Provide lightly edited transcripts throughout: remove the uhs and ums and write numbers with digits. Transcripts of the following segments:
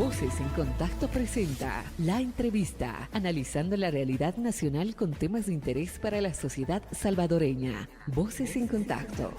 Voces en Contacto presenta La Entrevista, analizando la realidad nacional con temas de interés para la sociedad salvadoreña. Voces en Contacto.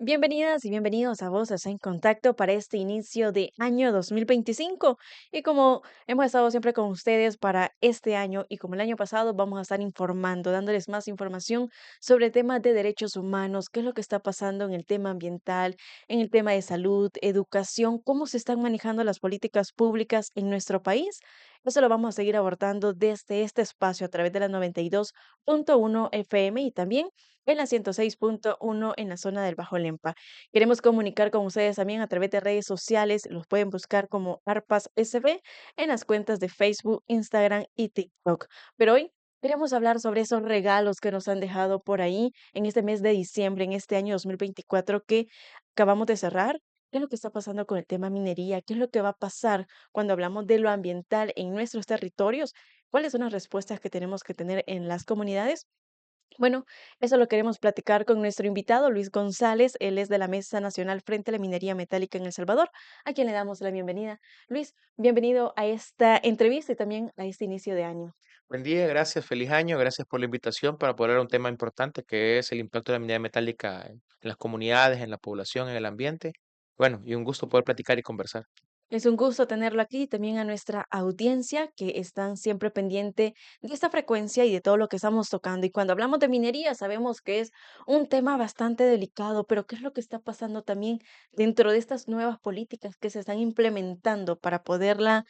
Bienvenidas y bienvenidos a Voces en Contacto para este inicio de año 2025. Y como hemos estado siempre con ustedes para este año y como el año pasado, vamos a estar informando, dándoles más información sobre temas de derechos humanos, qué es lo que está pasando en el tema ambiental, en el tema de salud, educación, cómo se están manejando las políticas públicas en nuestro país. Eso lo vamos a seguir abordando desde este espacio a través de la 92.1 FM y también en la 106.1 en la zona del Bajo Lempa. Queremos comunicar con ustedes también a través de redes sociales. Los pueden buscar como ARPAS SB en las cuentas de Facebook, Instagram y TikTok. Pero hoy queremos hablar sobre esos regalos que nos han dejado por ahí en este mes de diciembre, en este año 2024 que acabamos de cerrar. ¿Qué es lo que está pasando con el tema minería? ¿Qué es lo que va a pasar cuando hablamos de lo ambiental en nuestros territorios? ¿Cuáles son las respuestas que tenemos que tener en las comunidades? Bueno, eso lo queremos platicar con nuestro invitado, Luis González. Él es de la Mesa Nacional Frente a la Minería Metálica en El Salvador, a quien le damos la bienvenida. Luis, bienvenido a esta entrevista y también a este inicio de año. Buen día, gracias, feliz año, gracias por la invitación para poder hablar de un tema importante que es el impacto de la minería metálica en las comunidades, en la población, en el ambiente. Bueno, y un gusto poder platicar y conversar. Es un gusto tenerlo aquí y también a nuestra audiencia que están siempre pendiente de esta frecuencia y de todo lo que estamos tocando. Y cuando hablamos de minería, sabemos que es un tema bastante delicado, pero ¿qué es lo que está pasando también dentro de estas nuevas políticas que se están implementando para poderla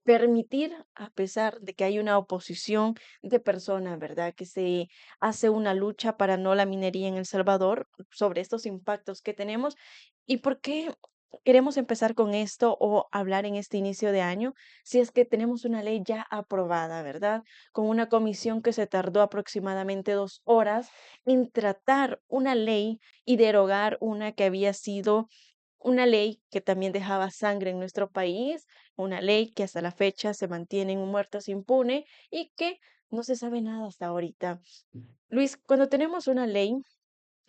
permitir, a pesar de que hay una oposición de personas, ¿verdad? Que se hace una lucha para no la minería en El Salvador sobre estos impactos que tenemos. ¿Y por qué queremos empezar con esto o hablar en este inicio de año? Si es que tenemos una ley ya aprobada, ¿verdad? Con una comisión que se tardó aproximadamente 2 horas en tratar una ley y derogar una que había sido una ley que también dejaba sangre en nuestro país, una ley que hasta la fecha se mantiene en muertos impune y que no se sabe nada hasta ahorita. Luis, cuando tenemos una ley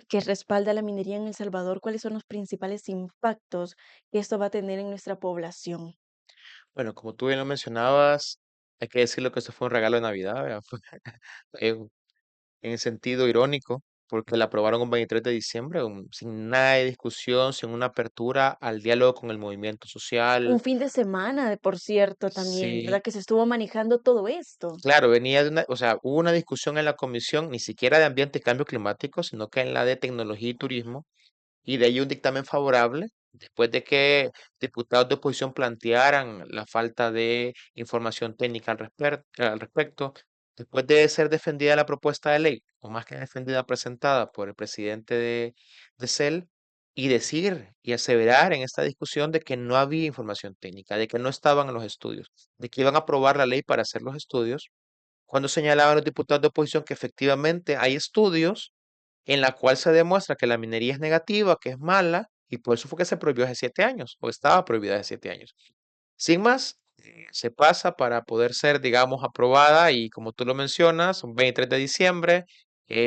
que respalda la minería en El Salvador, ¿cuáles son los principales impactos que esto va a tener en nuestra población? Bueno, como tú bien lo mencionabas, hay que decirlo que esto fue un regalo de Navidad, ¿verdad? En, en el sentido irónico, porque la aprobaron un 23 de diciembre, sin nada de discusión, sin una apertura al diálogo con el movimiento social. Un fin de semana, de por cierto, también, Sí, ¿verdad? Que se estuvo manejando todo esto. claro, venía de una, o sea, hubo una discusión en la comisión, ni siquiera de ambiente y cambio climático, sino que en la de tecnología y turismo, y de ahí un dictamen favorable, después de que diputados de oposición plantearan la falta de información técnica al respecto, después de ser defendida la propuesta de ley, o más que defendida, presentada por el presidente de CEL, y decir y aseverar en esta discusión de que no había información técnica, de que no estaban en los estudios, de que iban a aprobar la ley para hacer los estudios, cuando señalaban los diputados de oposición que efectivamente hay estudios en la cual se demuestra que la minería es negativa, que es mala, y por eso fue que se prohibió hace 7 años, o estaba prohibida hace 7 años. Sin más, se pasa para poder ser, digamos, aprobada y como tú lo mencionas, un 23 de diciembre,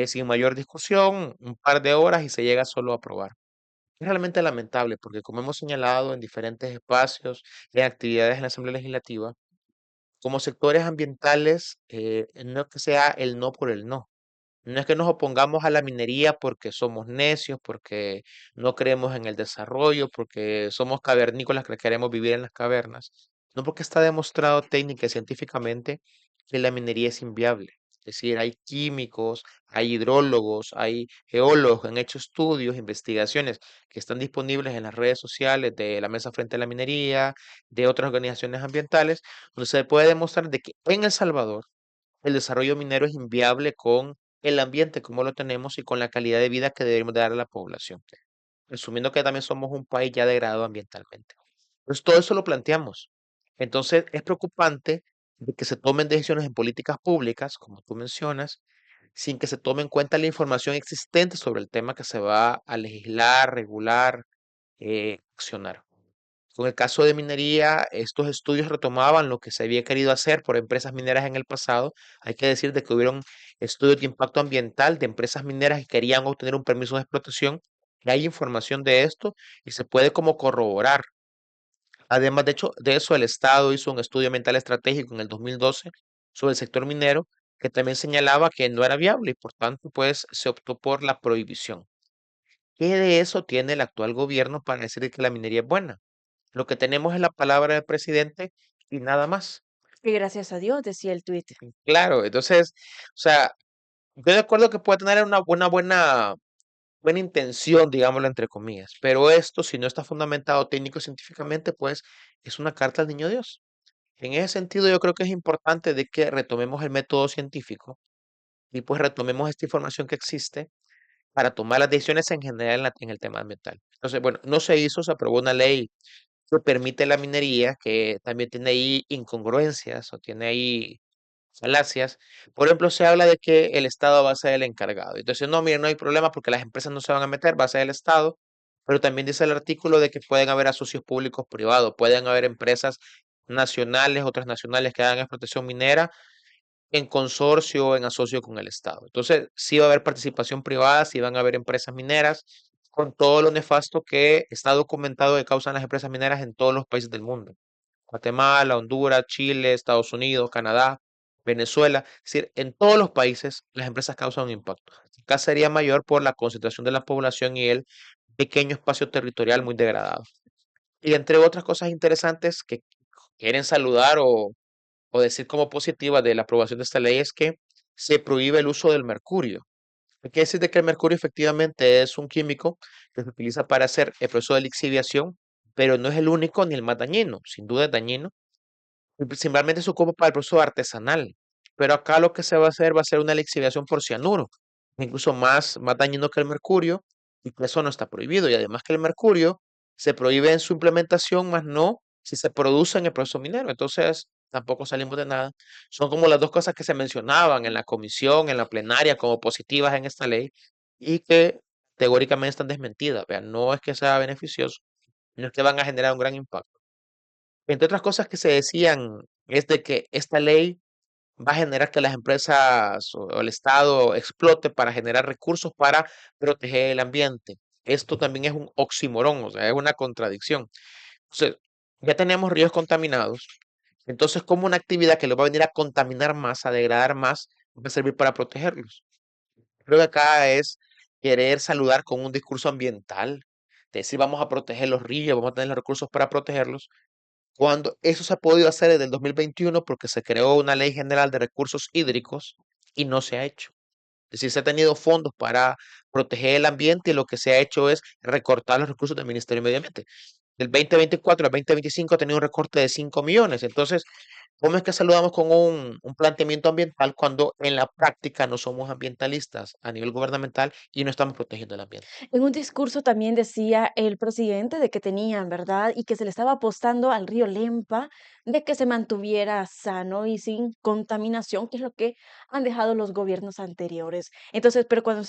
sin mayor discusión, un par de horas y se llega solo a aprobar. Es realmente lamentable porque como hemos señalado en diferentes espacios, en actividades en la Asamblea Legislativa, como sectores ambientales, no es que sea el no por el no. No es que nos opongamos a la minería porque somos necios, porque no creemos en el desarrollo, porque somos cavernícolas que queremos vivir en las cavernas. No, porque está demostrado técnica y científicamente que la minería es inviable. Es decir, hay químicos, hay hidrólogos, hay geólogos que han hecho estudios, investigaciones que están disponibles en las redes sociales de la Mesa Frente a la Minería, de otras organizaciones ambientales, donde se puede demostrar de que en El Salvador el desarrollo minero es inviable con el ambiente como lo tenemos y con la calidad de vida que debemos de dar a la población, asumiendo que también somos un país ya degradado ambientalmente. Entonces, todo eso lo planteamos. Entonces, es preocupante de que se tomen decisiones en políticas públicas, como tú mencionas, sin que se tome en cuenta la información existente sobre el tema que se va a legislar, regular, accionar. Con el caso de minería, estos estudios retomaban lo que se había querido hacer por empresas mineras en el pasado. Hay que decir de que hubieron estudios de impacto ambiental de empresas mineras que querían obtener un permiso de explotación. Y hay información de esto y se puede como corroborar. Además, de hecho, de eso el Estado hizo un estudio ambiental estratégico en el 2012 sobre el sector minero que también señalaba que no era viable y por tanto, pues se optó por la prohibición. ¿Qué de eso tiene el actual gobierno para decir que la minería es buena? Lo que tenemos es la palabra del presidente y nada más. Y gracias a Dios, decía el tuit. Claro, entonces, o sea, yo de acuerdo que puede tener una buena intención, digámoslo entre comillas, pero esto, si no está fundamentado técnico científicamente, pues es una carta al niño Dios. En ese sentido, yo creo que es importante de que retomemos el método científico y pues retomemos esta información que existe para tomar las decisiones en general en el tema ambiental. Entonces, bueno, no se hizo, se aprobó una ley que permite la minería, que también tiene ahí incongruencias o tiene ahí falacias. Por ejemplo, se habla de que el Estado va a ser el encargado. Entonces, no, mire, no hay problema porque las empresas no se van a meter, va a ser el Estado. Pero también dice el artículo de que pueden haber asocios públicos privados, pueden haber empresas nacionales, otras nacionales que hagan explotación minera en consorcio, en asocio con el Estado. Entonces, sí va a haber participación privada, sí van a haber empresas mineras, con todo lo nefasto que está documentado que causan las empresas mineras en todos los países del mundo. Guatemala, Honduras, Chile, Estados Unidos, Canadá, Venezuela. Es decir, en todos los países las empresas causan un impacto. Acá sería mayor por la concentración de la población y el pequeño espacio territorial muy degradado. Y entre otras cosas interesantes que quieren saludar o decir como positiva de la aprobación de esta ley es que se prohíbe el uso del mercurio. Hay que decir de que el mercurio efectivamente es un químico que se utiliza para hacer el proceso de lixiviación, pero no es el único ni el más dañino. Sin duda es dañino. Y principalmente se ocupa para el proceso artesanal. Pero acá lo que se va a ser una lixiviación por cianuro, incluso más dañino que el mercurio, y que eso no está prohibido. Y además que el mercurio se prohíbe en su implementación, más no si se produce en el proceso minero. Entonces, tampoco salimos de nada. Son como las dos cosas que se mencionaban en la comisión, en la plenaria, como positivas en esta ley, y que teóricamente están desmentidas. Vean, no es que sea beneficioso, no es que van a generar un gran impacto. Entre otras cosas que se decían es de que esta ley va a generar que las empresas o el Estado explote para generar recursos para proteger el ambiente. Esto también es un oxímoron, o sea, es una contradicción. Entonces, ya tenemos ríos contaminados. Entonces, como una actividad que los va a venir a contaminar más, a degradar más, va a servir para protegerlos. Creo que acá es querer saludar con un discurso ambiental, decir vamos a proteger los ríos, vamos a tener los recursos para protegerlos, cuando eso se ha podido hacer desde el 2021 porque se creó una ley general de recursos hídricos y no se ha hecho. Es decir, se ha tenido fondos para proteger el ambiente y lo que se ha hecho es recortar los recursos del Ministerio de Medio Ambiente. Del 2024 al 2025 ha tenido un recorte de 5 millones. Entonces, ¿cómo es que saludamos con un planteamiento ambiental cuando en la práctica no somos ambientalistas a nivel gubernamental y no estamos protegiendo el ambiente? En un discurso también decía el presidente de que tenían, ¿verdad? Y que se le estaba apostando al río Lempa de que se mantuviera sano y sin contaminación, que es lo que han dejado los gobiernos anteriores. Entonces, pero cuando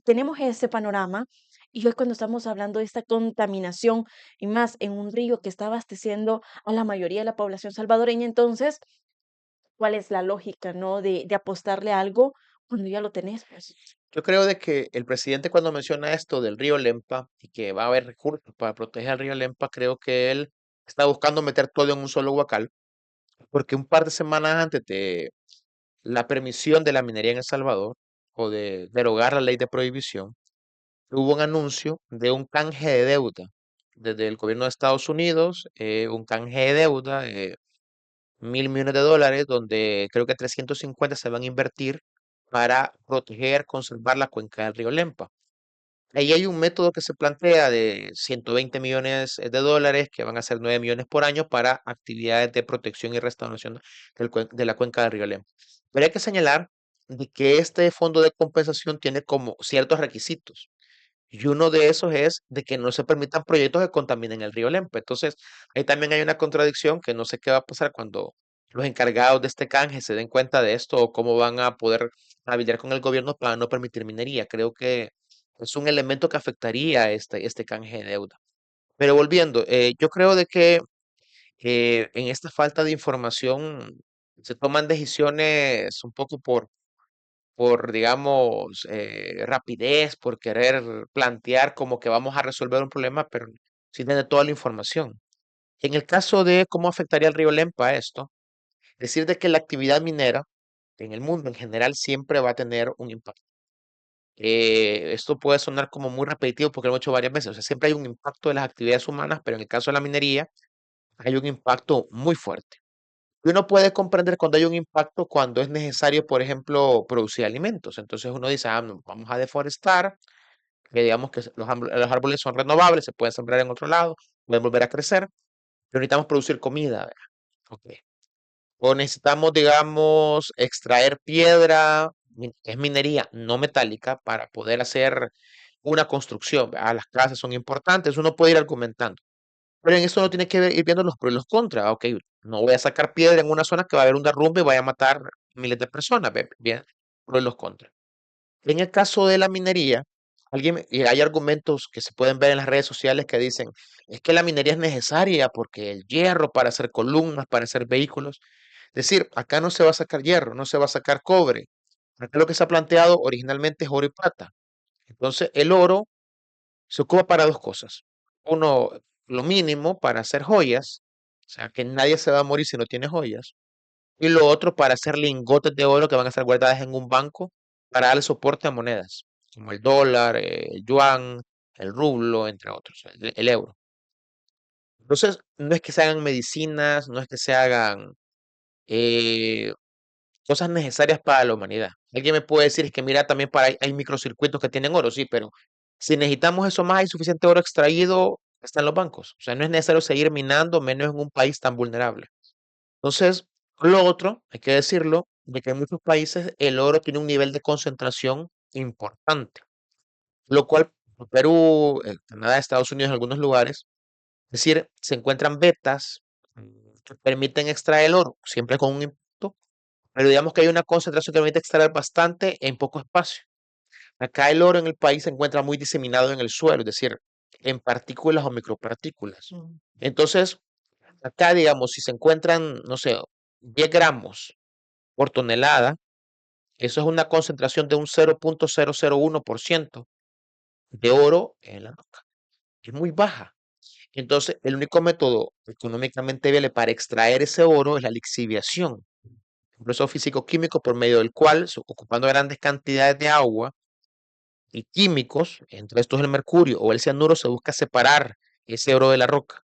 tenemos ese panorama, y hoy cuando estamos hablando de esta contaminación, y más en un río que está abasteciendo a la mayoría de la población salvadoreña, entonces, ¿cuál es la lógica, no? De apostarle a algo cuando ya lo tenés, pues. Yo creo de que el presidente cuando menciona esto del río Lempa y que va a haber recursos para proteger al río Lempa, creo que él está buscando meter todo en un solo huacal, porque un par de semanas antes de la permisión de la minería en El Salvador o de derogar la ley de prohibición, hubo un anuncio de un canje de deuda desde el gobierno de Estados Unidos, un canje de deuda, 1.000 millones de dólares, donde creo que 350 se van a invertir para proteger, conservar la cuenca del río Lempa. Ahí hay un método que se plantea de 120 millones de dólares, que van a ser 9 millones por año para actividades de protección y restauración de la cuenca del río Lempa. Pero hay que señalar de que este fondo de compensación tiene como ciertos requisitos. Y uno de esos es de que no se permitan proyectos que contaminen el río Lempa. Entonces, ahí también hay una contradicción que no sé qué va a pasar cuando los encargados de este canje se den cuenta de esto o cómo van a poder habilitar con el gobierno para no permitir minería. Creo que es un elemento que afectaría este canje de deuda. Pero volviendo, yo creo de que en esta falta de información se toman decisiones un poco digamos, rapidez, por querer plantear como que vamos a resolver un problema, pero sin tener toda la información. En el caso de cómo afectaría el río Lempa esto, decir de que la actividad minera en el mundo en general siempre va a tener un impacto. Esto puede sonar como muy repetitivo porque lo hemos hecho varias veces. O sea, siempre hay un impacto de las actividades humanas, pero en el caso de la minería hay un impacto muy fuerte. Y uno puede comprender cuando hay un impacto cuando es necesario, por ejemplo, producir alimentos. Entonces uno dice, no, vamos a deforestar, que digamos que los árboles son renovables, se pueden sembrar en otro lado, pueden volver a crecer, pero necesitamos producir comida. ¿Verdad? Ok. O necesitamos, digamos, extraer piedra, que es minería no metálica, para poder hacer una construcción. ¿Verdad? Las casas son importantes, uno puede ir argumentando. Pero en eso uno tiene que ir viendo los pros y los contras. Ok, no voy a sacar piedra en una zona que va a haber un derrumbe y vaya a matar miles de personas. Bien, pros y los contras. En el caso de la minería, y hay argumentos que se pueden ver en las redes sociales que dicen, es que la minería es necesaria porque el hierro para hacer columnas, para hacer vehículos. Es decir, acá no se va a sacar hierro, no se va a sacar cobre. Acá lo que se ha planteado originalmente es oro y plata. Entonces, el oro se ocupa para dos cosas. Uno, lo mínimo para hacer joyas, o sea, que nadie se va a morir si no tiene joyas. Y lo otro para hacer lingotes de oro que van a estar guardadas en un banco para darle soporte a monedas, como el dólar, el yuan, el rublo, entre otros, el euro. Entonces, no es que se hagan medicinas, no es que se hagan eh, cosas necesarias para la humanidad. Alguien me puede decir es que mira, también hay microcircuitos que tienen oro, sí, pero si necesitamos eso más, hay suficiente oro extraído, está en los bancos. O sea, no es necesario seguir minando, menos en un país tan vulnerable. Entonces, lo otro, hay que decirlo, de que en muchos países el oro tiene un nivel de concentración importante, lo cual Perú, Canadá, Estados Unidos, en algunos lugares, es decir, se encuentran vetas que permiten extraer el oro, siempre con un impacto, pero digamos que hay una concentración que permite extraer bastante en poco espacio. Acá el oro en el país se encuentra muy diseminado en el suelo, es decir, en partículas o micropartículas. Entonces, acá, digamos, si se encuentran, no sé, 10 gramos por tonelada, eso es una concentración de un 0,001% de oro en la roca. Es muy baja. Entonces, el único método económicamente viable para extraer ese oro es la lixiviación, un proceso físico-químico por medio del cual, ocupando grandes cantidades de agua y químicos, entre estos el mercurio o el cianuro, se busca separar ese oro de la roca.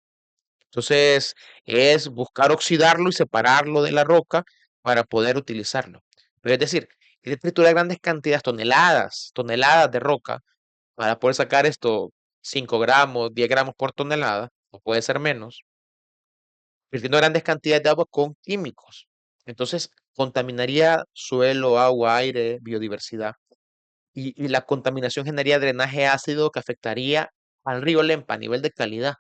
Entonces, es buscar oxidarlo y separarlo de la roca para poder utilizarlo. Pero es decir, hay que triturar grandes cantidades, toneladas de roca para poder sacar esto 5 gramos, 10 gramos por tonelada, o puede ser menos, vertiendo grandes cantidades de agua con químicos. Entonces, contaminaría suelo, agua, aire, biodiversidad. Y la contaminación generaría drenaje ácido que afectaría al río Lempa a nivel de calidad.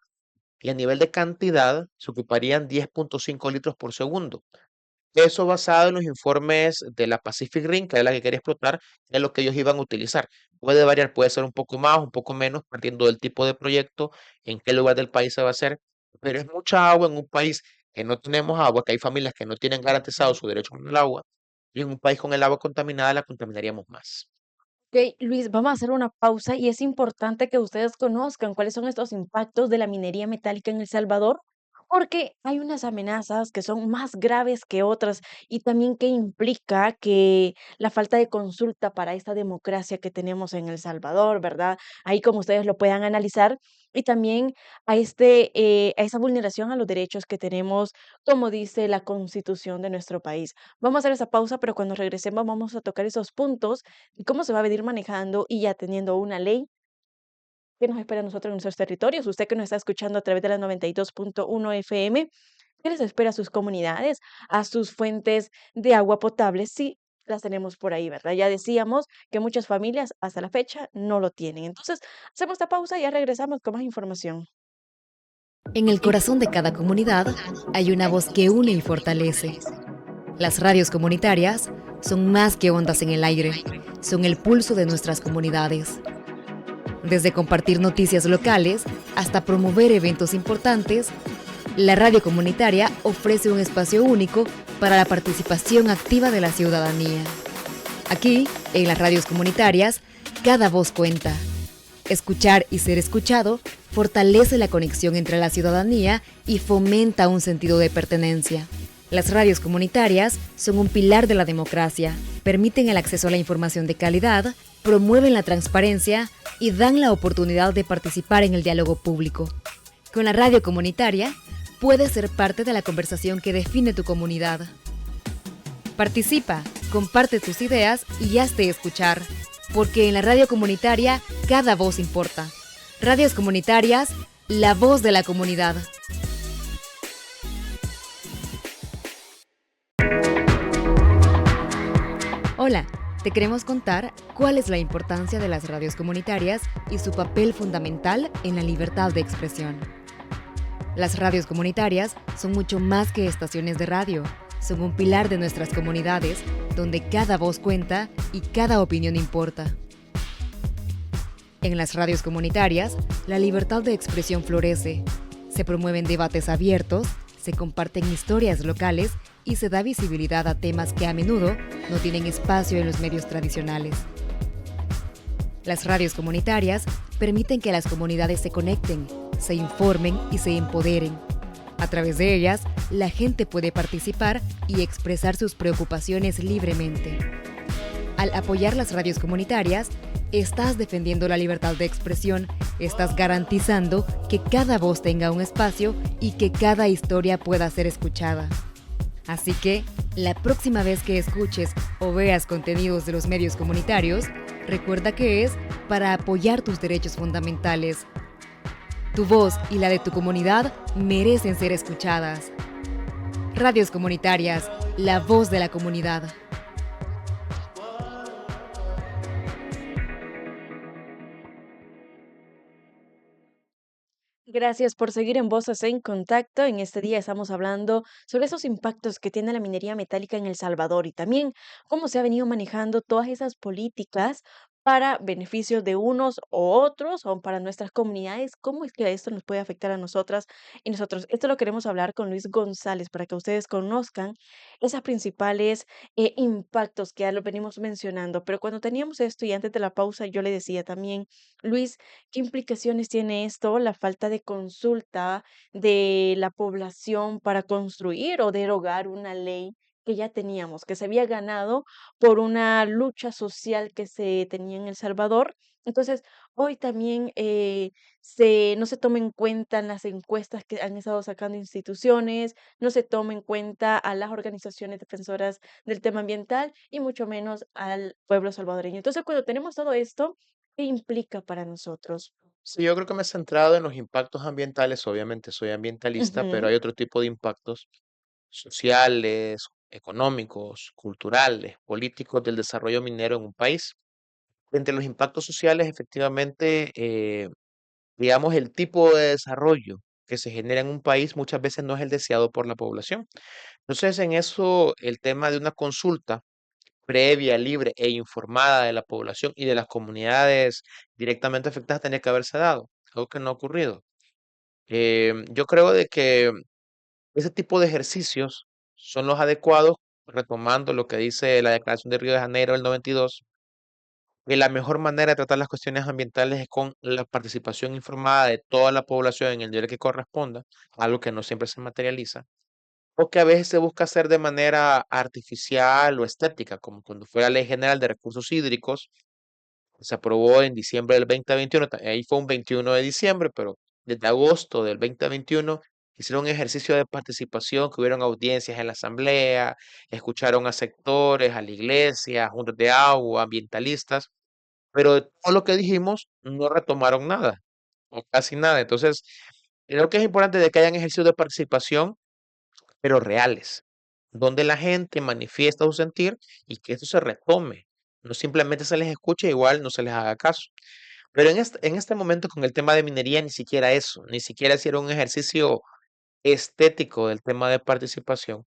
Y a nivel de cantidad se ocuparían 10,5 litros por segundo. Eso basado en los informes de la Pacific Rim, que es la que quería explotar, es lo que ellos iban a utilizar. Puede variar, puede ser un poco más, un poco menos, partiendo del tipo de proyecto, en qué lugar del país se va a hacer, pero es mucha agua en un país que no tenemos agua, que hay familias que no tienen garantizado su derecho al agua, y en un país con el agua contaminada la contaminaríamos más. Ok, Luis, vamos a hacer una pausa y es importante que ustedes conozcan cuáles son estos impactos de la minería metálica en El Salvador, porque hay unas amenazas que son más graves que otras y también que implica que la falta de consulta para esta democracia que tenemos en El Salvador, ¿verdad? Ahí como ustedes lo puedan analizar y también a esa vulneración a los derechos que tenemos, como dice la Constitución de nuestro país. Vamos a hacer esa pausa, pero cuando regresemos vamos a tocar esos puntos y cómo se va a venir manejando y ya teniendo una ley que nos espera a nosotros en nuestros territorios. Usted que nos está escuchando a través de la 92.1 FM, ¿qué les espera a sus comunidades, a sus fuentes de agua potable? Sí, las tenemos por ahí, ¿verdad? Ya decíamos que muchas familias hasta la fecha no lo tienen. Entonces, hacemos esta pausa y ya regresamos con más información. En el corazón de cada comunidad hay una voz que une y fortalece. Las radios comunitarias son más que ondas en el aire, son el pulso de nuestras comunidades. Desde compartir noticias locales hasta promover eventos importantes, la radio comunitaria ofrece un espacio único para la participación activa de la ciudadanía. Aquí, en las radios comunitarias, cada voz cuenta. Escuchar y ser escuchado fortalece la conexión entre la ciudadanía y fomenta un sentido de pertenencia. Las radios comunitarias son un pilar de la democracia, permiten el acceso a la información de calidad, promueven la transparencia y dan la oportunidad de participar en el diálogo público. Con la radio comunitaria, puedes ser parte de la conversación que define tu comunidad. Participa, comparte tus ideas y hazte escuchar, porque en la radio comunitaria cada voz importa. Radios comunitarias, la voz de la comunidad. Hola, te queremos contar cuál es la importancia de las radios comunitarias y su papel fundamental en la libertad de expresión. Las radios comunitarias son mucho más que estaciones de radio. Son un pilar de nuestras comunidades, donde cada voz cuenta y cada opinión importa. En las radios comunitarias, la libertad de expresión florece. Se promueven debates abiertos, se comparten historias locales y se da visibilidad a temas que a menudo no tienen espacio en los medios tradicionales. Las radios comunitarias permiten que las comunidades se conecten, se informen y se empoderen. A través de ellas, la gente puede participar y expresar sus preocupaciones libremente. Al apoyar las radios comunitarias, estás defendiendo la libertad de expresión, estás garantizando que cada voz tenga un espacio y que cada historia pueda ser escuchada. Así que, la próxima vez que escuches o veas contenidos de los medios comunitarios, recuerda que es para apoyar tus derechos fundamentales. Tu voz y la de tu comunidad merecen ser escuchadas. Radios comunitarias, la voz de la comunidad. Gracias por seguir en Voces en Contacto. En este día estamos hablando sobre esos impactos que tiene la minería metálica en El Salvador y también cómo se ha venido manejando todas esas políticas para beneficio de unos o otros o para nuestras comunidades. ¿Cómo es que esto nos puede afectar a nosotras y nosotros? Esto lo queremos hablar con Luis González para que ustedes conozcan esos principales impactos que ya lo venimos mencionando. Pero cuando teníamos esto y antes de la pausa, yo le decía también, Luis, ¿qué implicaciones tiene esto, la falta de consulta de la población para construir o derogar una ley que ya teníamos, que se había ganado por una lucha social que se tenía en El Salvador? Entonces, hoy también no se toma en cuenta en las encuestas que han estado sacando instituciones, no se toma en cuenta a las organizaciones defensoras del tema ambiental y mucho menos al pueblo salvadoreño. Entonces, cuando tenemos todo esto, ¿qué implica para nosotros? Sí, yo creo que me he centrado en los impactos ambientales. Obviamente soy ambientalista, pero Ujú. hay otro tipo de impactos sociales, económicos, culturales, políticos del desarrollo minero en un país. Entre los impactos sociales, efectivamente, digamos, el tipo de desarrollo que se genera en un país muchas veces no es el deseado por la población. Entonces, en eso, el tema de una consulta previa, libre e informada de la población y de las comunidades directamente afectadas tenía que haberse dado, algo que no ha ocurrido. Yo creo de que ese tipo de ejercicios son los adecuados, retomando lo que dice la Declaración de Río de Janeiro del 92, que la mejor manera de tratar las cuestiones ambientales es con la participación informada de toda la población en el nivel que corresponda, algo que no siempre se materializa, o que a veces se busca hacer de manera artificial o estética, como cuando fue la Ley General de Recursos Hídricos, que se aprobó en diciembre del 2021, ahí fue un 21 de diciembre, pero desde agosto del 2021 hicieron un ejercicio de participación, que hubieron audiencias en la asamblea, escucharon a sectores, a la iglesia, juntas de agua, ambientalistas, pero de todo lo que dijimos no retomaron nada, o casi nada. Entonces, creo que es importante de que hayan ejercicios de participación, pero reales, donde la gente manifiesta su sentir y que esto se retome. No simplemente se les escuche, igual no se les haga caso. Pero en este momento con el tema de minería, ni siquiera eso, ni siquiera hicieron un ejercicio estético del tema de participación.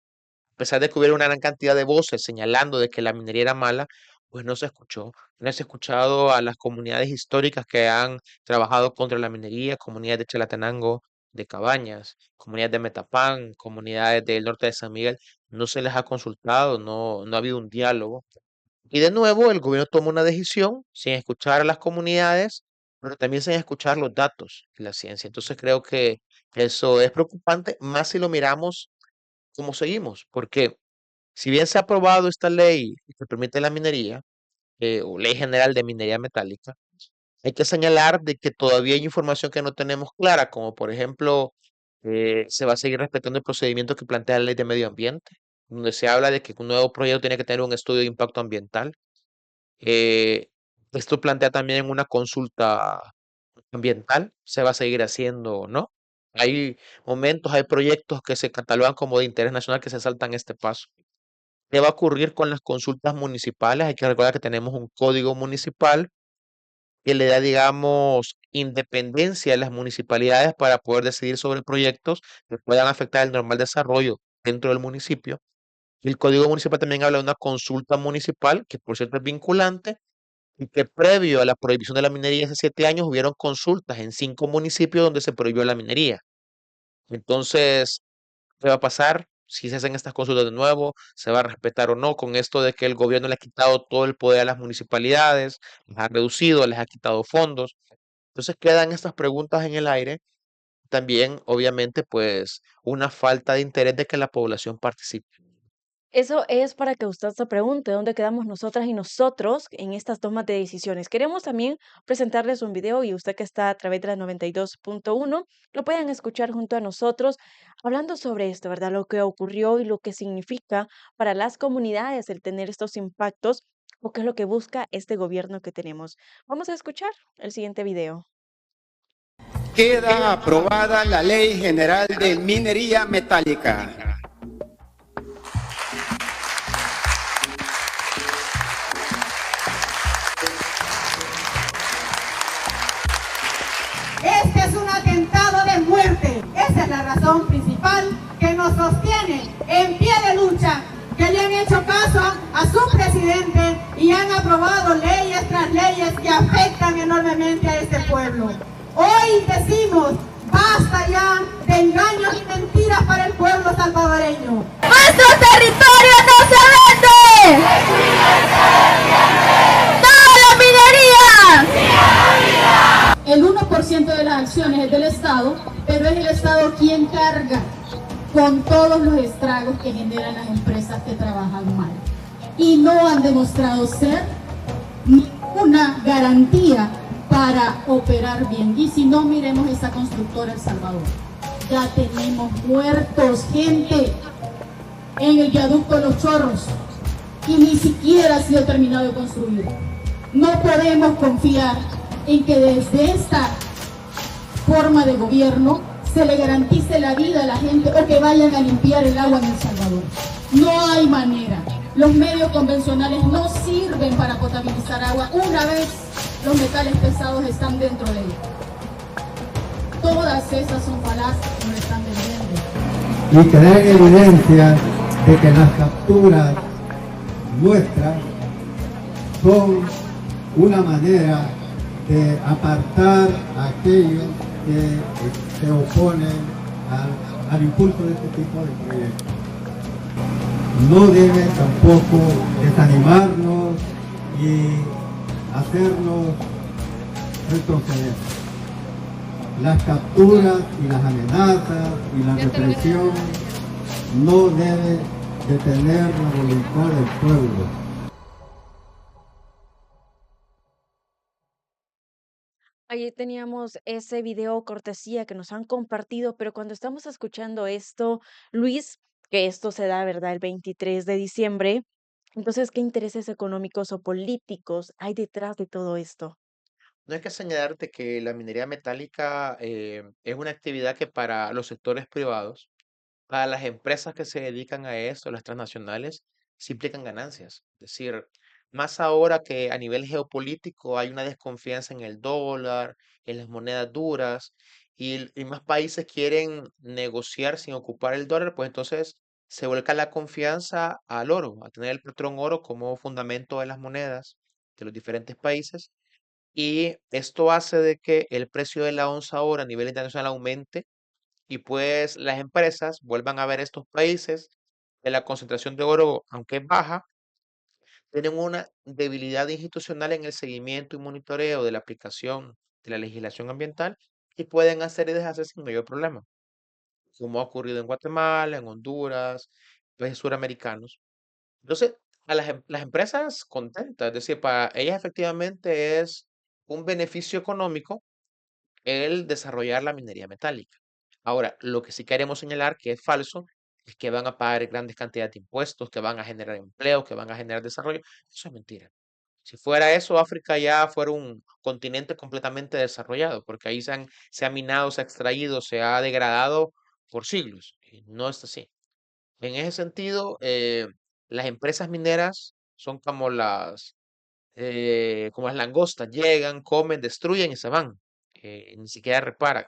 A pesar de que hubiera una gran cantidad de voces señalando de que la minería era mala, pues no se escuchó. No se ha escuchado a las comunidades históricas que han trabajado contra la minería, comunidades de Chalatenango, de Cabañas, comunidades de Metapán, comunidades del norte de San Miguel. No se les ha consultado, no ha habido un diálogo. Y de nuevo, el gobierno toma una decisión sin escuchar a las comunidades, pero también sin escuchar los datos y la ciencia. Entonces creo que eso es preocupante, más si lo miramos cómo seguimos, porque si bien se ha aprobado esta ley que permite la minería, o ley general de minería metálica, hay que señalar de que todavía hay información que no tenemos clara, como por ejemplo, se va a seguir respetando el procedimiento que plantea la ley de medio ambiente, donde se habla de que un nuevo proyecto tiene que tener un estudio de impacto ambiental. Eh, Esto plantea también una consulta ambiental, se va a seguir haciendo o no. Hay momentos, hay proyectos que se catalogan como de interés nacional que se saltan este paso. ¿Qué va a ocurrir con las consultas municipales? Hay que recordar que tenemos un código municipal que le da, digamos, independencia a las municipalidades para poder decidir sobre proyectos que puedan afectar el normal desarrollo dentro del municipio. Y el código municipal también habla de una consulta municipal, que por cierto es vinculante, y que previo a la prohibición de la minería hace 7 años hubieron consultas en 5 municipios donde se prohibió la minería. Entonces, ¿qué va a pasar? Si se hacen estas consultas de nuevo, ¿se va a respetar o no? Con esto de que el gobierno le ha quitado todo el poder a las municipalidades, les ha reducido, les ha quitado fondos. Entonces quedan estas preguntas en el aire. También, obviamente, pues una falta de interés de que la población participe. Eso es para que usted se pregunte dónde quedamos nosotras y nosotros en estas tomas de decisiones. Queremos también presentarles un video y usted que está a través de la 92.1 lo pueden escuchar junto a nosotros hablando sobre esto, ¿verdad? Lo que ocurrió y lo que significa para las comunidades el tener estos impactos o qué es lo que busca este gobierno que tenemos. Vamos a escuchar el siguiente video. Queda aprobada la Ley General de Minería Metálica. Este es un atentado de muerte. Esa es la razón principal que nos sostiene en pie de lucha, que le han hecho caso a su presidente y han aprobado leyes tras leyes que afectan enormemente a este pueblo. Hoy decimos, basta ya de engaños y mentiras para el pueblo salvadoreño. ¡Nuestro territorio no se vende! ¡No a la minería! El 1% de las acciones es del Estado, pero es el Estado quien carga con todos los estragos que generan las empresas que trabajan mal. Y no han demostrado ser ninguna garantía para operar bien. Y si no, miremos esa constructora El Salvador. Ya tenemos muertos, gente, en el viaducto Los Chorros, y ni siquiera ha sido terminado de construir. No podemos confiar en que desde esta forma de gobierno se le garantice la vida a la gente o que vayan a limpiar el agua en El Salvador. No hay manera. Los medios convencionales no sirven para potabilizar agua una vez los metales pesados están dentro de ella. Todas esas son falacias que nos están vendiendo. Y queda en evidencia de que las capturas nuestras son una manera de apartar a aquellos que se oponen al impulso de este tipo de proyectos. No debe tampoco desanimarnos y hacernos retroceder. Las capturas y las amenazas y la represión no deben detener la voluntad del pueblo. Ahí teníamos ese video cortesía que nos han compartido, pero cuando estamos escuchando esto, Luis, que esto se da, ¿verdad?, el 23 de diciembre, entonces, ¿qué intereses económicos o políticos hay detrás de todo esto? No hay que señalarte que la minería metálica es una actividad que para los sectores privados, para las empresas que se dedican a eso, las transnacionales, sí implican ganancias. Es decir, más ahora que a nivel geopolítico hay una desconfianza en el dólar, en las monedas duras, y más países quieren negociar sin ocupar el dólar, pues entonces se vuelca la confianza al oro, a tener el patrón oro como fundamento de las monedas de los diferentes países. Y esto hace de que el precio de la onza oro a nivel internacional aumente y pues las empresas vuelvan a ver estos países de la concentración de oro, aunque es baja, tienen una debilidad institucional en el seguimiento y monitoreo de la aplicación de la legislación ambiental y pueden hacer y deshacer sin mayor problema, como ha ocurrido en Guatemala, en Honduras, países suramericanos. Entonces, las empresas contentas, es decir, para ellas efectivamente es un beneficio económico el desarrollar la minería metálica. Ahora, lo que sí queremos señalar que es falso es que van a pagar grandes cantidades de impuestos, que van a generar empleo, que van a generar desarrollo. Eso es mentira. Si fuera eso, África ya fuera un continente completamente desarrollado, porque ahí se ha minado, se ha extraído, se ha degradado por siglos. Y no es así. En ese sentido, las empresas mineras son como las langostas, llegan, comen, destruyen y se van. Ni siquiera reparan.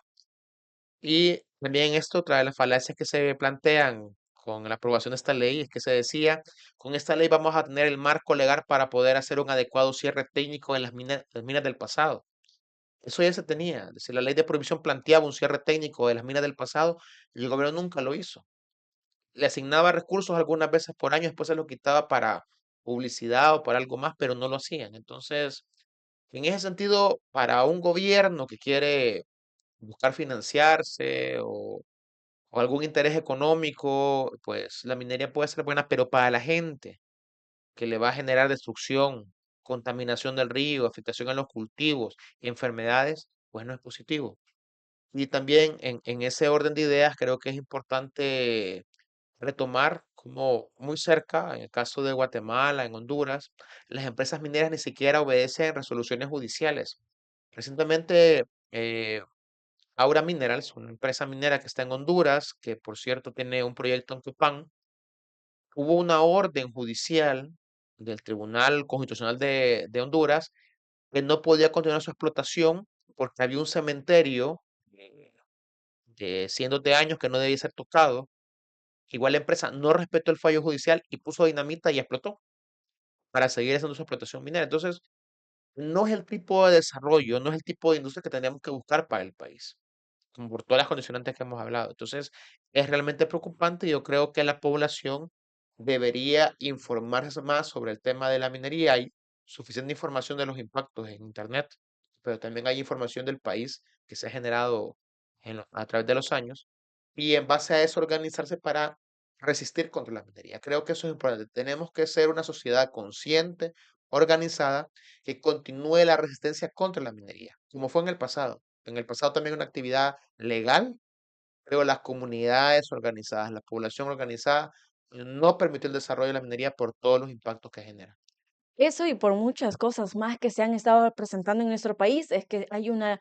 Y también esto trae las falacias que se plantean con la aprobación de esta ley, es que se decía, con esta ley vamos a tener el marco legal para poder hacer un adecuado cierre técnico en las minas del pasado. Eso ya se tenía, es decir, la ley de prohibición planteaba un cierre técnico de las minas del pasado y el gobierno nunca lo hizo. Le asignaba recursos algunas veces por año, después se los quitaba para publicidad o para algo más, pero no lo hacían. Entonces, en ese sentido, para un gobierno que quiere buscar financiarse o algún interés económico, pues la minería puede ser buena, pero para la gente que le va a generar destrucción, contaminación del río, afectación a los cultivos, enfermedades, pues no es positivo. Y también en ese orden de ideas creo que es importante retomar como muy cerca, en el caso de Guatemala, en Honduras, las empresas mineras ni siquiera obedecen resoluciones judiciales. Recientemente, Aura Minerals, una empresa minera que está en Honduras, que por cierto tiene un proyecto en Copán, hubo una orden judicial del Tribunal Constitucional de Honduras que no podía continuar su explotación porque había un cementerio eh, de cientos de años que no debía ser tocado. Igual la empresa no respetó el fallo judicial y puso dinamita y explotó para seguir haciendo su explotación minera. Entonces, no es el tipo de desarrollo, no es el tipo de industria que tendríamos que buscar para el país, como por todas las condicionantes que hemos hablado. Entonces, es realmente preocupante y yo creo que la población debería informarse más sobre el tema de la minería. Hay suficiente información de los impactos en Internet, pero también hay información del país que se ha generado a través de los años y en base a eso organizarse para resistir contra la minería. Creo que eso es importante. Tenemos que ser una sociedad consciente, organizada, que continúe la resistencia contra la minería, como fue en el pasado. En el pasado también una actividad legal, pero las comunidades organizadas, la población organizada, no permitió el desarrollo de la minería por todos los impactos que genera. Eso y por muchas cosas más que se han estado presentando en nuestro país, es que hay una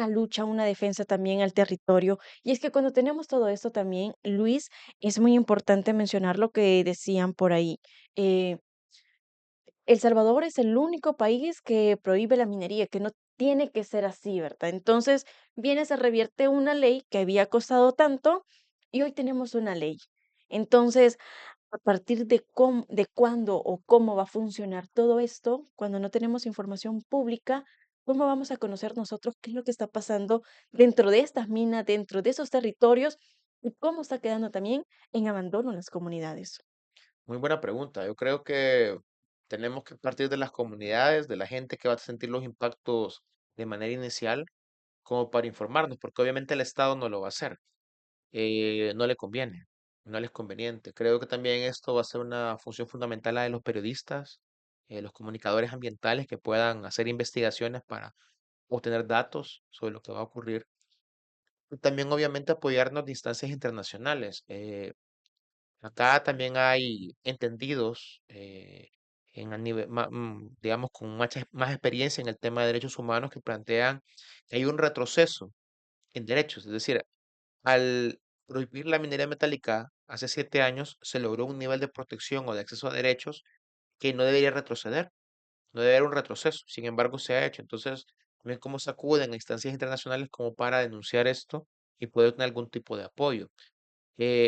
lucha, una defensa también al territorio. Y es que cuando tenemos todo esto también, Luis, es muy importante mencionar lo que decían por ahí. eh, El Salvador es el único país que prohíbe la minería, que no tiene que ser así, ¿verdad? Entonces, viene, se revierte una ley que había costado tanto y hoy tenemos una ley. Entonces, a partir de cuándo o cómo va a funcionar todo esto, cuando no tenemos información pública, ¿cómo vamos a conocer nosotros qué es lo que está pasando dentro de estas minas, dentro de esos territorios y cómo está quedando también en abandono las comunidades? Muy buena pregunta. Yo creo que tenemos que partir de las comunidades, de la gente que va a sentir los impactos de manera inicial, como para informarnos, porque obviamente el Estado no lo va a hacer. No le conviene, no le es conveniente. Creo que también esto va a ser una función fundamental la de los periodistas, los comunicadores ambientales que puedan hacer investigaciones para obtener datos sobre lo que va a ocurrir. Y también obviamente apoyarnos de instancias internacionales. Acá también hay entendidos digamos, con más experiencia en el tema de derechos humanos que plantean que hay un retroceso en derechos. Es decir, al prohibir la minería metálica hace 7 años, se logró un nivel de protección o de acceso a derechos que no debería retroceder, no debe haber un retroceso. Sin embargo, se ha hecho. Entonces, también cómo se acuden a instancias internacionales como para denunciar esto y poder tener algún tipo de apoyo.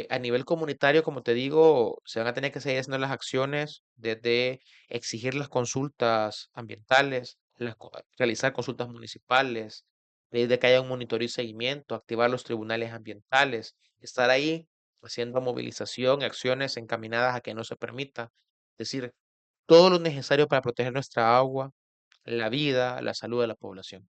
A nivel comunitario, como te digo, se van a tener que seguir haciendo las acciones desde exigir las consultas ambientales, realizar consultas municipales, desde que haya un monitoreo y seguimiento, activar los tribunales ambientales, estar ahí haciendo movilización, acciones encaminadas a que no se permita. Es decir, todo lo necesario para proteger nuestra agua, la vida, la salud de la población.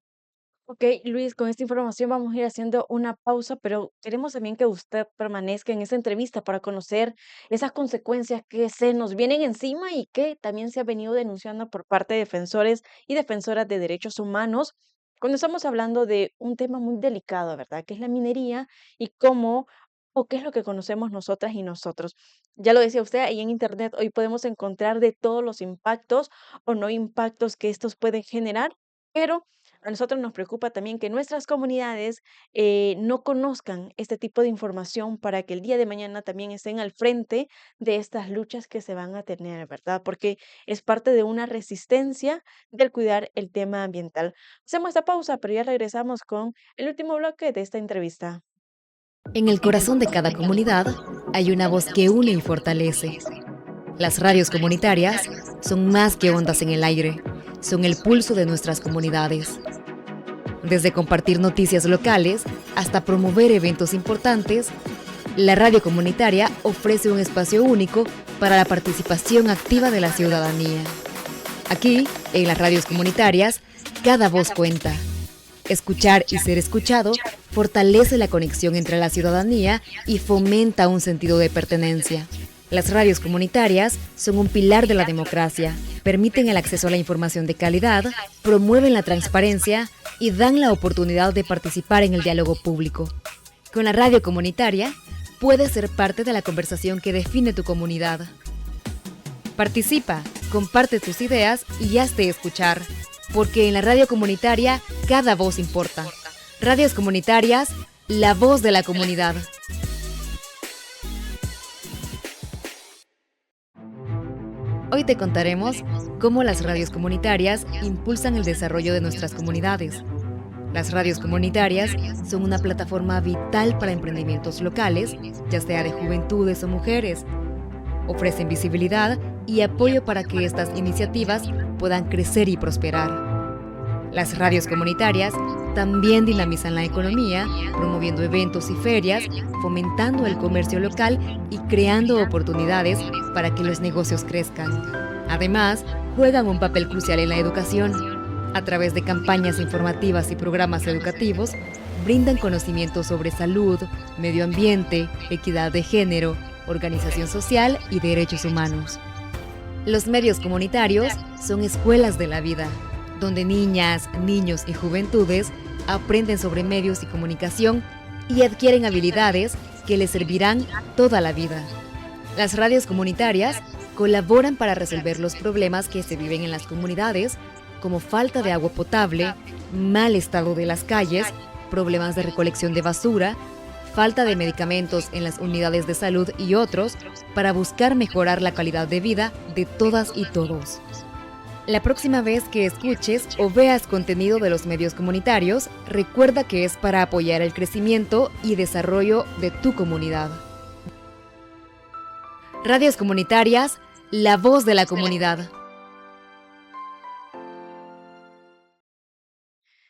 Ok, Luis, con esta información vamos a ir haciendo una pausa, pero queremos también que usted permanezca en esta entrevista para conocer esas consecuencias que se nos vienen encima y que también se ha venido denunciando por parte de defensores y defensoras de derechos humanos cuando estamos hablando de un tema muy delicado, ¿verdad? Que es la minería y cómo o qué es lo que conocemos nosotras y nosotros. Ya lo decía usted, ahí en Internet hoy podemos encontrar de todos los impactos o no impactos que estos pueden generar, pero a nosotros nos preocupa también que nuestras comunidades no conozcan este tipo de información para que el día de mañana también estén al frente de estas luchas que se van a tener, ¿verdad? Porque es parte de una resistencia del cuidar el tema ambiental. Hacemos esta pausa, pero ya regresamos con el último bloque de esta entrevista. En el corazón de cada comunidad hay una voz que une y fortalece. Las radios comunitarias son más que ondas en el aire, son el pulso de nuestras comunidades. Desde compartir noticias locales hasta promover eventos importantes, la radio comunitaria ofrece un espacio único para la participación activa de la ciudadanía. Aquí, en las radios comunitarias, cada voz cuenta. Escuchar y ser escuchado fortalece la conexión entre la ciudadanía y fomenta un sentido de pertenencia. Las radios comunitarias son un pilar de la democracia, permiten el acceso a la información de calidad, promueven la transparencia y dan la oportunidad de participar en el diálogo público. Con la radio comunitaria, puedes ser parte de la conversación que define tu comunidad. Participa, comparte tus ideas y hazte escuchar, porque en la radio comunitaria cada voz importa. Radios comunitarias, la voz de la comunidad. Hoy te contaremos cómo las radios comunitarias impulsan el desarrollo de nuestras comunidades. Las radios comunitarias son una plataforma vital para emprendimientos locales, ya sea de juventudes o mujeres. Ofrecen visibilidad y apoyo para que estas iniciativas puedan crecer y prosperar. Las radios comunitarias también dinamizan la economía, promoviendo eventos y ferias, fomentando el comercio local y creando oportunidades para que los negocios crezcan. Además, juegan un papel crucial en la educación. A través de campañas informativas y programas educativos, brindan conocimientos sobre salud, medio ambiente, equidad de género, organización social y derechos humanos. Los medios comunitarios son escuelas de la vida, donde niñas, niños y juventudes aprenden sobre medios y comunicación y adquieren habilidades que les servirán toda la vida. Las radios comunitarias colaboran para resolver los problemas que se viven en las comunidades, como falta de agua potable, mal estado de las calles, problemas de recolección de basura, falta de medicamentos en las unidades de salud y otros, para buscar mejorar la calidad de vida de todas y todos. La próxima vez que escuches o veas contenido de los medios comunitarios, recuerda que es para apoyar el crecimiento y desarrollo de tu comunidad. Radios comunitarias, la voz de la comunidad.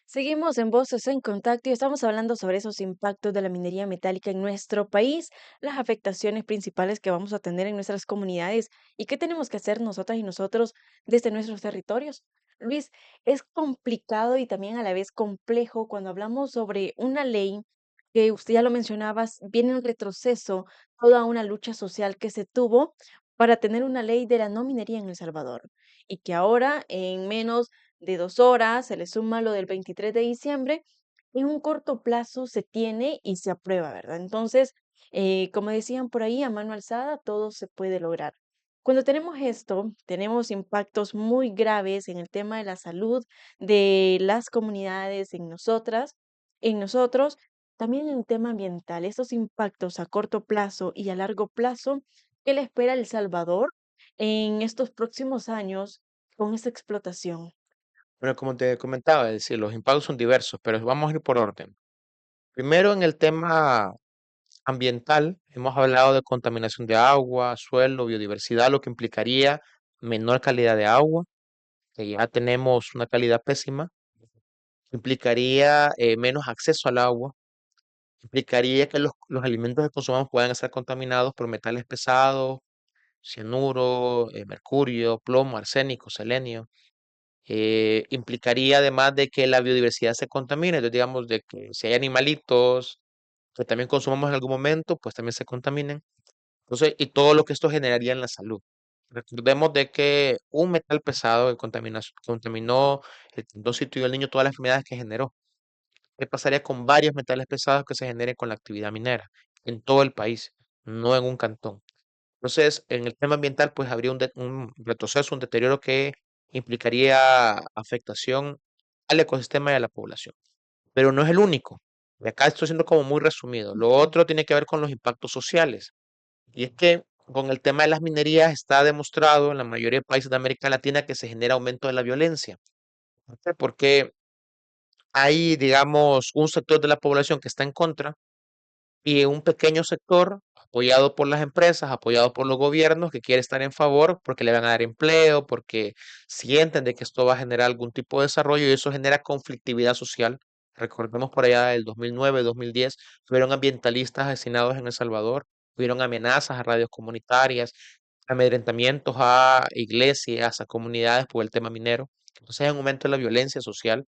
Seguimos en Voces en Contacto y estamos hablando sobre esos impactos de la minería metálica en nuestro país, las afectaciones principales que vamos a tener en nuestras comunidades y qué tenemos que hacer nosotras y nosotros desde nuestros territorios. Luis, es complicado y también a la vez complejo cuando hablamos sobre una ley que usted ya lo mencionabas, viene en retroceso toda una lucha social que se tuvo para tener una ley de la no minería en El Salvador y que ahora en menos de 2 horas, se le suma lo del 23 de diciembre, en un corto plazo se tiene y se aprueba, ¿verdad? Entonces, como decían por ahí, a mano alzada, todo se puede lograr. Cuando tenemos esto, tenemos impactos muy graves en el tema de la salud de las comunidades, en nosotras, en nosotros, también en el tema ambiental, estos impactos a corto plazo y a largo plazo, ¿qué le espera a El Salvador en estos próximos años con esta explotación? Bueno, como te comentaba, es decir, los impactos son diversos, pero vamos a ir por orden. Primero, en el tema ambiental, hemos hablado de contaminación de agua, suelo, biodiversidad, lo que implicaría menor calidad de agua, que ya tenemos una calidad pésima, implicaría menos acceso al agua, implicaría que los alimentos que consumamos puedan estar contaminados por metales pesados, cianuro, mercurio, plomo, arsénico, selenio. Implicaría además de que la biodiversidad se contamine, entonces digamos de que si hay animalitos que también consumamos en algún momento, pues también se contaminen. Entonces, y todo lo que esto generaría en la salud. Recordemos de que un metal pesado que contaminó el tendócito y el niño todas las enfermedades que generó. ¿Qué pasaría con varios metales pesados que se generen con la actividad minera en todo el país, no en un cantón? Entonces, en el tema ambiental, pues habría un retroceso, un deterioro que implicaría afectación al ecosistema y a la población. Pero no es el único. Y acá estoy siendo como muy resumido. Lo otro tiene que ver con los impactos sociales. Y es que con el tema de las minerías está demostrado en la mayoría de países de América Latina que se genera aumento de la violencia. ¿Por qué? Porque hay, digamos, un sector de la población que está en contra y un pequeño sector apoyado por las empresas, apoyado por los gobiernos, que quiere estar en favor porque le van a dar empleo, porque sienten de que esto va a generar algún tipo de desarrollo y eso genera conflictividad social. Recordemos por allá del 2009, 2010, fueron ambientalistas asesinados en El Salvador, hubieron amenazas a radios comunitarias, amedrentamientos a iglesias, a comunidades por el tema minero. Entonces hay un aumento de la violencia social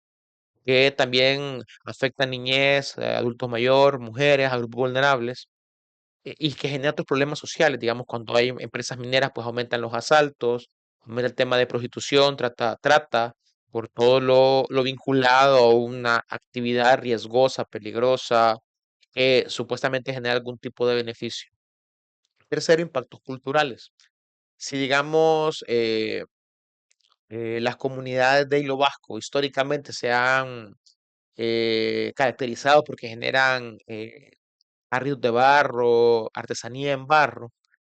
que también afecta a niñez, adultos mayor, mujeres, a grupos vulnerables, y que genera otros problemas sociales. Digamos, cuando hay empresas mineras, pues aumentan los asaltos, aumenta el tema de prostitución, trata por todo lo vinculado a una actividad riesgosa, peligrosa, que supuestamente genera algún tipo de beneficio. Tercero, impactos culturales. Si digamos, las comunidades de Hilo Vasco históricamente se han caracterizado porque generan barrios de barro, artesanía en barro.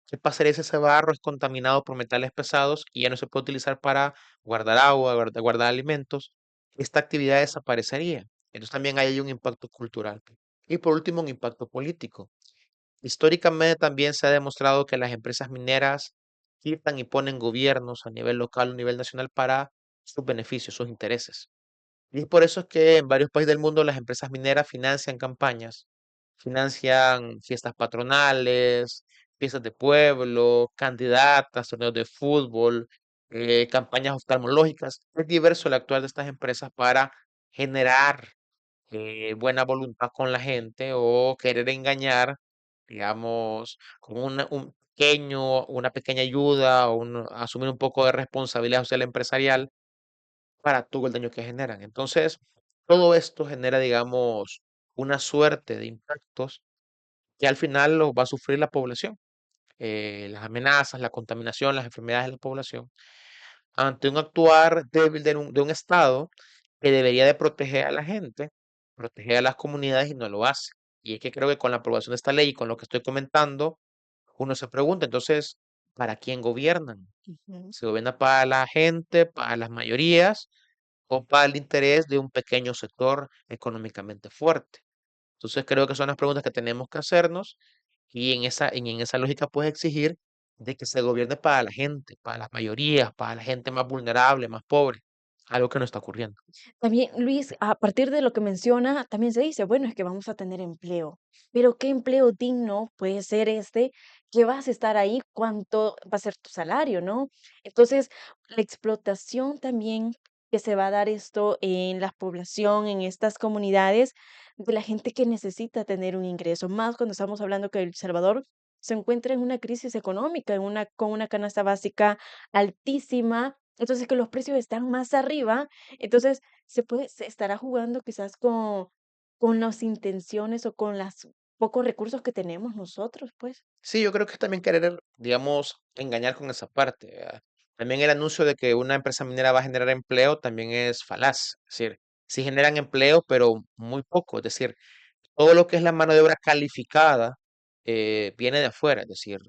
¿Qué pasaría si ese barro es contaminado por metales pesados y ya no se puede utilizar para guardar agua, guardar alimentos? Esta actividad desaparecería. Entonces también hay un impacto cultural. Y por último, un impacto político. Históricamente también se ha demostrado que las empresas mineras quitan y ponen gobiernos a nivel local o a nivel nacional para sus beneficios, sus intereses. Y es por eso es que en varios países del mundo las empresas mineras financian campañas, financian fiestas patronales, fiestas de pueblo, candidatas, torneos de fútbol, campañas oftalmológicas. Es diverso el actuar de estas empresas para generar buena voluntad con la gente o querer engañar, digamos, con una pequeña ayuda o asumir un poco de responsabilidad social empresarial para todo el daño que generan. Entonces, todo esto genera, digamos, una suerte de impactos que al final los va a sufrir la población. Las amenazas, la contaminación, las enfermedades de la población, ante un actuar débil de un Estado que debería de proteger a la gente, proteger a las comunidades y no lo hace. Y es que creo que con la aprobación de esta ley y con lo que estoy comentando, uno se pregunta, entonces, ¿para quién gobiernan? Ujú. ¿Se gobierna para la gente, para las mayorías? O para el interés de un pequeño sector económicamente fuerte. Entonces creo que son las preguntas que tenemos que hacernos y en esa lógica puedes exigir de que se gobierne para la gente, para las mayorías, para la gente más vulnerable, más pobre, algo que no está ocurriendo. También, Luis, a partir de lo que menciona, también se dice, bueno, es que vamos a tener empleo, pero ¿qué empleo digno puede ser este? ¿Que vas a estar ahí? ¿Cuánto va a ser tu salario, no? Entonces, la explotación también que se va a dar esto en la población, en estas comunidades, de la gente que necesita tener un ingreso, más cuando estamos hablando que El Salvador se encuentra en una crisis económica, con una canasta básica altísima, entonces que los precios están más arriba, entonces se estará jugando quizás con las intenciones o con las pocos recursos que tenemos nosotros, pues. Sí, yo creo que es también querer, digamos, engañar con esa parte, ¿verdad? También el anuncio de que una empresa minera va a generar empleo también es falaz. Es decir, sí generan empleo, pero muy poco. Es decir, todo lo que es la mano de obra calificada viene de afuera, es decir,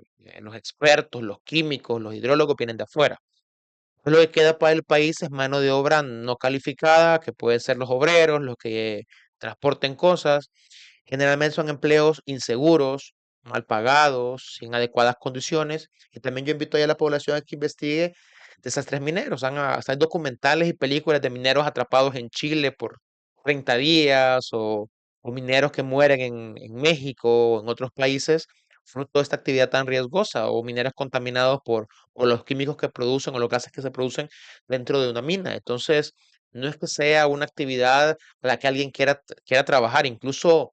los expertos, los químicos, los hidrólogos vienen de afuera. Lo que queda para el país es mano de obra no calificada, que pueden ser los obreros, los que transporten cosas, Generalmente son empleos inseguros, mal pagados, sin adecuadas condiciones. Y también yo invito a la población a que investigue desastres mineros. Hasta hay documentales y películas de mineros atrapados en Chile por 30 días o mineros que mueren en México o en otros países fruto de esta actividad tan riesgosa o mineros contaminados por los químicos que producen o los gases que se producen dentro de una mina. Entonces, no es que sea una actividad para la que alguien quiera trabajar. Incluso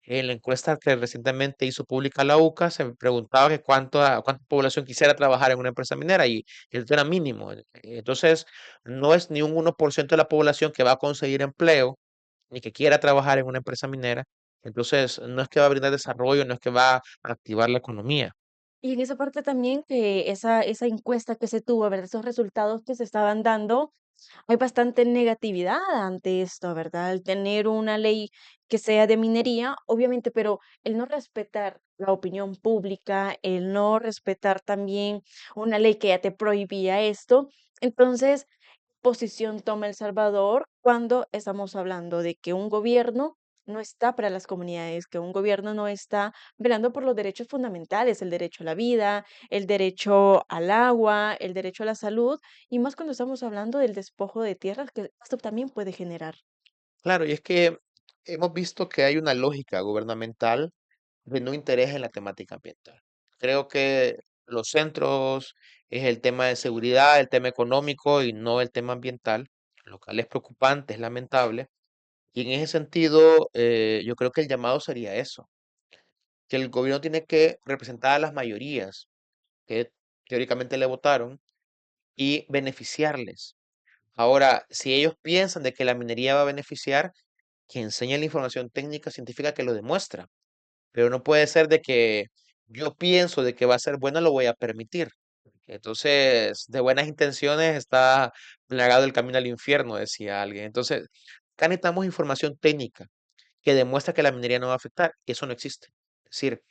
en la encuesta que recientemente hizo pública la UCA, se preguntaba que cuánta población quisiera trabajar en una empresa minera y esto era mínimo. Entonces, no es ni un 1% de la población que va a conseguir empleo, ni que quiera trabajar en una empresa minera. Entonces, no es que va a brindar desarrollo, no es que va a activar la economía. Y en esa parte también que esa encuesta que se tuvo, ¿verdad? Esos resultados que se estaban dando, hay bastante negatividad ante esto, ¿verdad? El tener una ley que sea de minería, obviamente, pero el no respetar la opinión pública, el no respetar también una ley que ya te prohibía esto. Entonces, posición toma El Salvador cuando estamos hablando de que un gobierno no está para las comunidades, que un gobierno no está velando por los derechos fundamentales, el derecho a la vida, el derecho al agua, el derecho a la salud, y más cuando estamos hablando del despojo de tierras, que esto también puede generar. Claro, y es que hemos visto que hay una lógica gubernamental de no interés en la temática ambiental. Creo que los centros es el tema de seguridad, el tema económico y no el tema ambiental, lo cual es preocupante, es lamentable. Y en ese sentido, yo creo que el llamado sería eso, que el gobierno tiene que representar a las mayorías que teóricamente le votaron y beneficiarles. Ahora, si ellos piensan de que la minería va a beneficiar, que enseñe la información técnica científica que lo demuestra. Pero no puede ser de que yo pienso de que va a ser bueno, lo voy a permitir. Entonces, de buenas intenciones está plagado el camino al infierno, decía alguien. Entonces, acá necesitamos información técnica que demuestra que la minería no va a afectar. Y eso no existe. Es decir,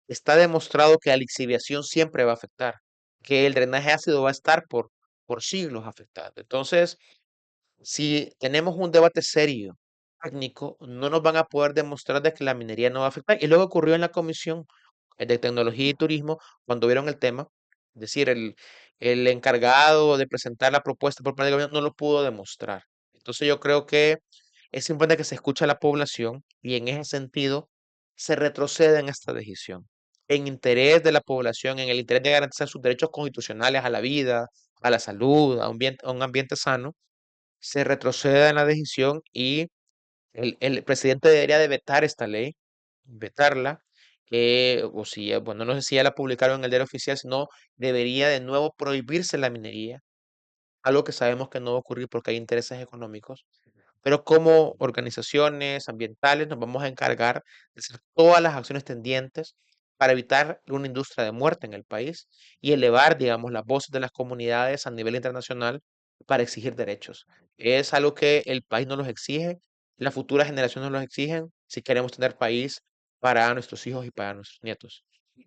está demostrado que la lixiviación siempre va a afectar, que el drenaje ácido va a estar por siglos afectando. Entonces, si tenemos un debate serio, técnico, no nos van a poder demostrar de que la minería no va a afectar. Y luego ocurrió en la Comisión de Tecnología y Turismo, cuando vieron el tema, es decir, el encargado de presentar la propuesta por parte del gobierno no lo pudo demostrar. Entonces yo creo que es importante que se escuche a la población y en ese sentido se retroceda en esta decisión, en interés de la población, en el interés de garantizar sus derechos constitucionales a la vida, a la salud, a un ambiente sano se retroceda en la decisión y el presidente debería de vetar esta ley, vetarla, o si, bueno, no sé si ya la publicaron en el diario oficial, sino debería de nuevo prohibirse la minería, algo que sabemos que no va a ocurrir porque hay intereses económicos, pero como organizaciones ambientales nos vamos a encargar de hacer todas las acciones tendientes para evitar una industria de muerte en el país y elevar, digamos, las voces de las comunidades a nivel internacional para exigir derechos. Es algo que el país nos los exige, las futuras generaciones nos los exigen si queremos tener país para nuestros hijos y para nuestros nietos.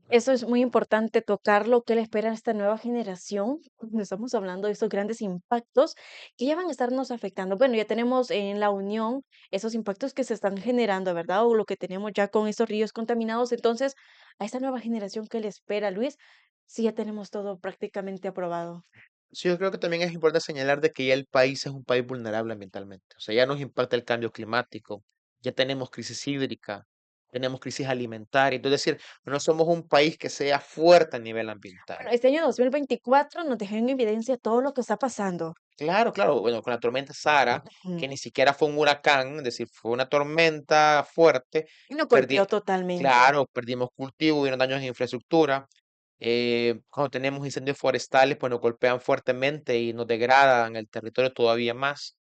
Eso es muy importante tocar lo que le espera a esta nueva generación, cuando estamos hablando de estos grandes impactos que ya van a estarnos afectando. Bueno, ya tenemos en la Unión esos impactos que se están generando, ¿verdad? O lo que tenemos ya con esos ríos contaminados. Entonces, a esta nueva generación, ¿qué le espera, Luis? Si ya tenemos todo prácticamente aprobado. Sí, yo creo que también es importante señalar de que ya el país es un país vulnerable ambientalmente. O sea, ya nos impacta el cambio climático, ya tenemos crisis hídrica, tenemos crisis alimentaria. Entonces, es decir, no somos un país que sea fuerte a nivel Bueno, ambiental. este año 2024 nos dejó en evidencia todo lo que está pasando. Claro, claro, bueno, con la tormenta Sara, Ujú. que ni siquiera fue un huracán, es decir, fue una tormenta fuerte, Y nos golpeó perdi- totalmente. claro, perdimos cultivo, hubieron daños en infraestructura. Cuando tenemos incendios forestales, pues nos golpean fuertemente y nos degradan el territorio todavía más.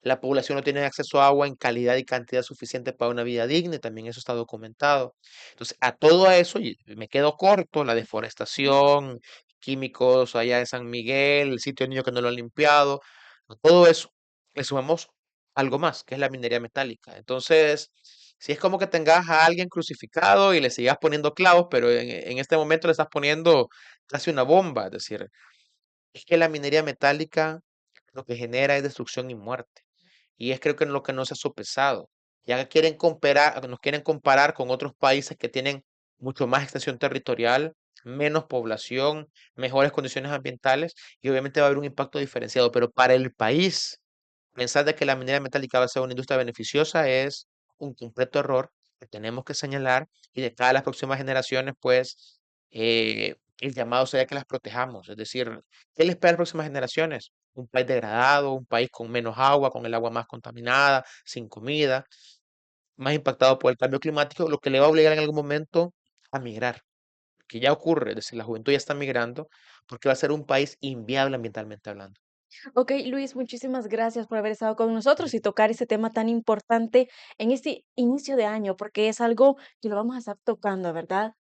La población no tiene acceso a agua en calidad y cantidad suficiente para una vida digna, y también eso está documentado. Entonces, a todo eso y me quedo corto, la deforestación, químicos allá de San Miguel, el sitio de niño que no lo han limpiado, a todo eso le sumamos algo más, que es la minería metálica. Entonces, si es como que tengas a alguien crucificado y le sigas poniendo clavos, pero en este momento le estás poniendo casi una bomba, es decir, es que la minería metálica lo que genera es destrucción y muerte. Y es creo que lo que no se ha sopesado. Ya nos quieren comparar con otros países que tienen mucho más extensión territorial, menos población, mejores condiciones ambientales y obviamente va a haber un impacto diferenciado. Pero para el país, pensar de que la minería metálica va a ser una industria beneficiosa es un completo error que tenemos que señalar y de cara a las próximas generaciones, pues el llamado sería que las protejamos. Es decir, ¿qué les espera a las próximas generaciones? Un país degradado, un país con menos agua, con el agua más contaminada, sin comida, más impactado por el cambio climático, lo que le va a obligar en algún momento a migrar, que ya ocurre, es decir, la juventud ya está migrando, porque va a ser un país inviable ambientalmente hablando. Ok, Luis, muchísimas gracias por haber estado con nosotros y tocar este tema tan importante en este inicio de año, porque es algo que lo vamos a estar tocando, ¿verdad?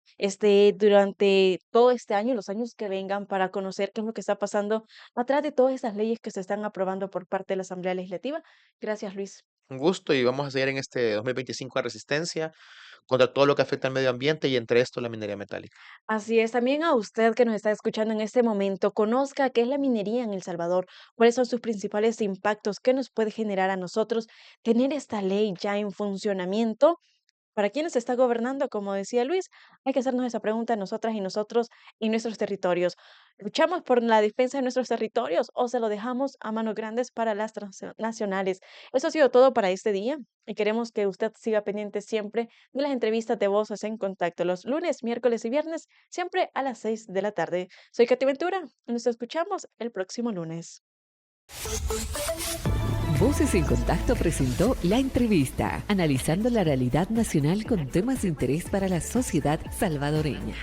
Durante todo este año, los años que vengan, para conocer qué es lo que está pasando atrás de todas esas leyes que se están aprobando por parte de la Asamblea Legislativa. Gracias, Luis. Un gusto y vamos a seguir en este 2025 en resistencia contra todo lo que afecta al medio ambiente y entre esto la minería metálica. Así es, también a usted que nos está escuchando en este momento, conozca qué es la minería en El Salvador, cuáles son sus principales impactos, qué nos puede generar a nosotros tener esta ley ya en funcionamiento. ¿Para quiénes está gobernando? Como decía Luis, hay que hacernos esa pregunta nosotras y nosotros en nuestros territorios. ¿Luchamos por la defensa de nuestros territorios o se lo dejamos a manos grandes para las transnacionales? Eso ha sido todo para este día y queremos que usted siga pendiente siempre de las entrevistas de Voces en Contacto los lunes, miércoles y viernes, siempre a las 6 de la tarde. Soy Katy Ventura y nos escuchamos el próximo lunes. Voces en Contacto presentó La Entrevista, analizando la realidad nacional con temas de interés para la sociedad salvadoreña.